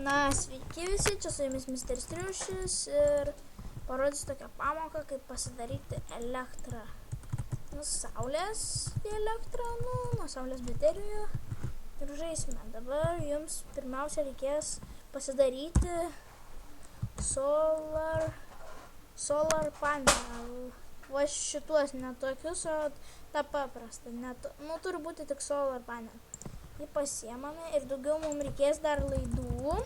Na, sveiki visi, čia su jumis Mr. Striušis ir parodysiu tokią pamoką, kaip pasidaryti elektrą. Nuo saulės elektrą, nuo saulės baterijų ir žaisime. Dabar jums pirmiausia reikės pasidaryti solar panel. Va šituos netokius, o tą paprastą. Turi būti tik solar panel. Jį pasiemame ir daugiau mums reikės dar laidų,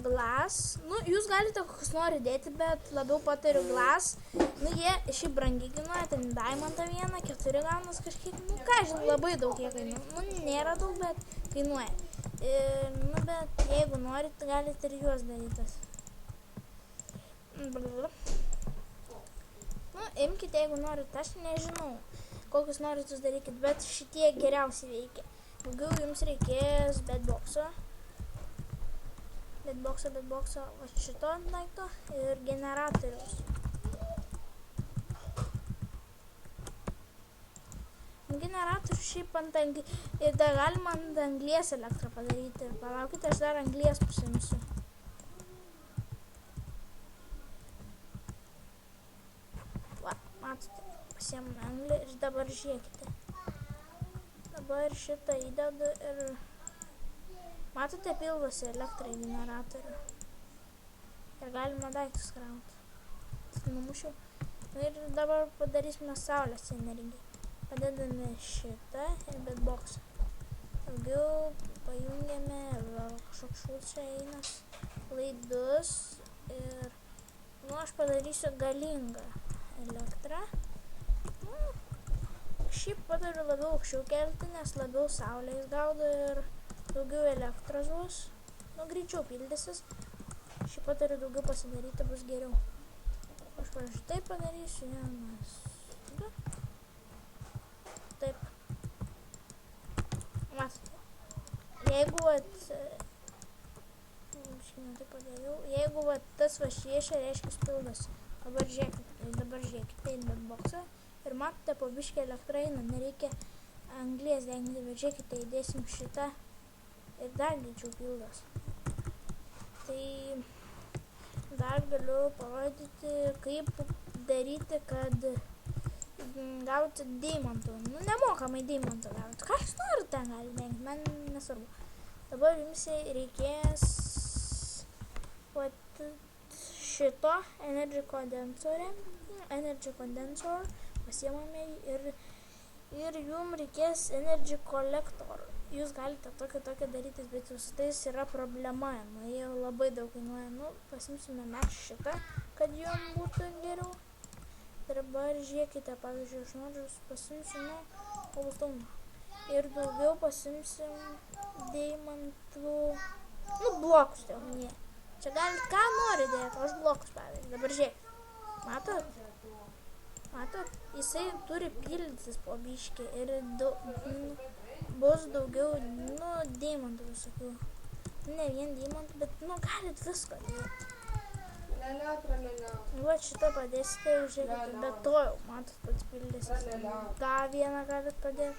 glass. Jūs galite kokius nori dėti, bet labiau patariu glass. Jie šiaip brangiai kainuoja, ten diamantą vieną, 4 gaunas kažkiek, ką žinau, labai daug jie kainuoja. Nėra daug, bet kainuoja. Bet jeigu norit, galite ir juos darytas. Imkite, jeigu norit, aš nežinau. Kokius norit jūs darykit, bet šitie geriausiai veikia. Daugiau jums reikės bedboxo, va šito daikto ir generatoriaus. Generatorius šiaip ir dar galima ant anglies elektrą padaryti. Palaukite, aš dar anglies pasimsiu. Va, matote. Pasiemu anglį ir dabar žiūrėkite. Dabar šitą įdedu ir matote, pildosi elektrą į generatorių. Ir galima daiktus krauti. Numušiau. Ir dabar padarysime saulės energiją. Padedame šitą ir bedboxą. Daugiau pajungiame kažkoks šulčia einas laidus ir aš padarysiu galingą elektrą. Šiaip patariu labiau aukščiau kelti, nes labiau saulė jis gaudo ir daugiau elektros bus. Greičiau pildysis. Šiaip patariu daugiau pasidaryti, bus geriau. Aš pavyzdžiui taip padarysiu. Taip. Matote. Jeigu tas va šviečia, reiškia pildosi. Dabar žiūrėkite į bedboxą. Ir matote, po biškį elektra eina, nereikia anglies deginti, bet žiūrėkite, įdėsim šitą ir dar greičiau pildos. Tai dar galiu parodyti, kaip daryti, kad gauti deimantų. Nemokamai deimantų gauti. Ką jūs norit ten gali dengti, man nesvarbu. Dabar jums reikės šito energy condensor. Pasiemame ir jums reikės energy collector. Jūs galite tokį darytis, bet su tais yra problema. Jie labai daug kainuoja. Pasimsime mes šitą, kad jums būtų geriau. Dabar žiūrėkite, pavyzdžiui, aš noriu pasimsiu cobblestone. Ir daugiau pasimsim deimantų, blokus tėvanie. Čia galite ką nori dėti, aš blokus pavyzdžiui. Dabar žiūrėkite. Matot, jisai turi pildytis po biškį ir bus daugiau, deimantų visokių. Ne vien deimantų, bet, galit visko dėti. Va šitą padėsite ir žiūrėkite, bet to jau, matot, pats pildysis. Dar vieną galit padėti,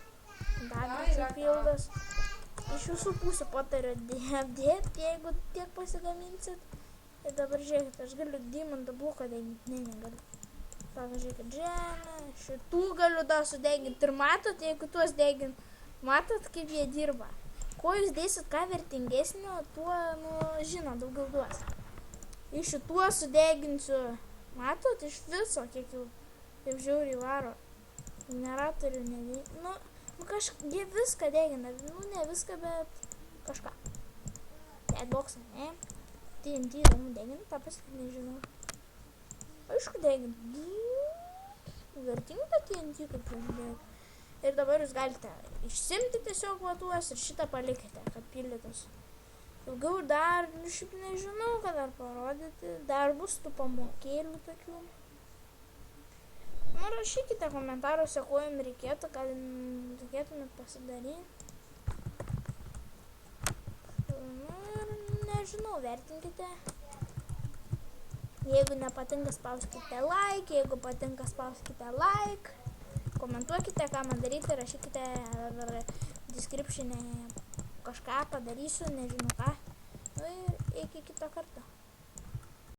dar greičiau pildas. Iš visų pusių patariu apdėti, jeigu tiek pasigaminsit. Ir dabar žiūrėkite, aš galiu deimantą bloką deginti, negaliu. Pavyzdžiui, kad žemė, šitų galiu dar sudeginti. Ir matot, jeigu tuos degint, matot, kaip jie dirba. Kuo jūs dėsit ką vertingesnio, tuo, žinot, daugiau duos. Iš šituo sudeginsiu, matot, iš viso, kiek jau žiauriai varo. Generatorių neveikia. Jie viską degina, ne viską, bet kažką. Deadboxą, ne? TNT degina, tą pasakyti nežinau. Aišku, degint. Vertinga TNT, kaip žiūrėjau. Ir dabar jūs galite išsimti tiesiog tuos ir šitą palikite, kad pildytos. Daugiau dar, šiaip nežinau, ką dar parodyti. Dar bus tų pamokėlių tokių. Rašykite komentaruose, ko jums reikėtų, kad reikėtumėt pasidaryti. Ir nežinau, vertinkite. Jeigu nepatinka, spauskite like, jeigu patinka, spauskite like. Komentuokite, ką man daryti, rašykite description'e kažką padarysiu, nežinau ką. Nu ir iki kito karto.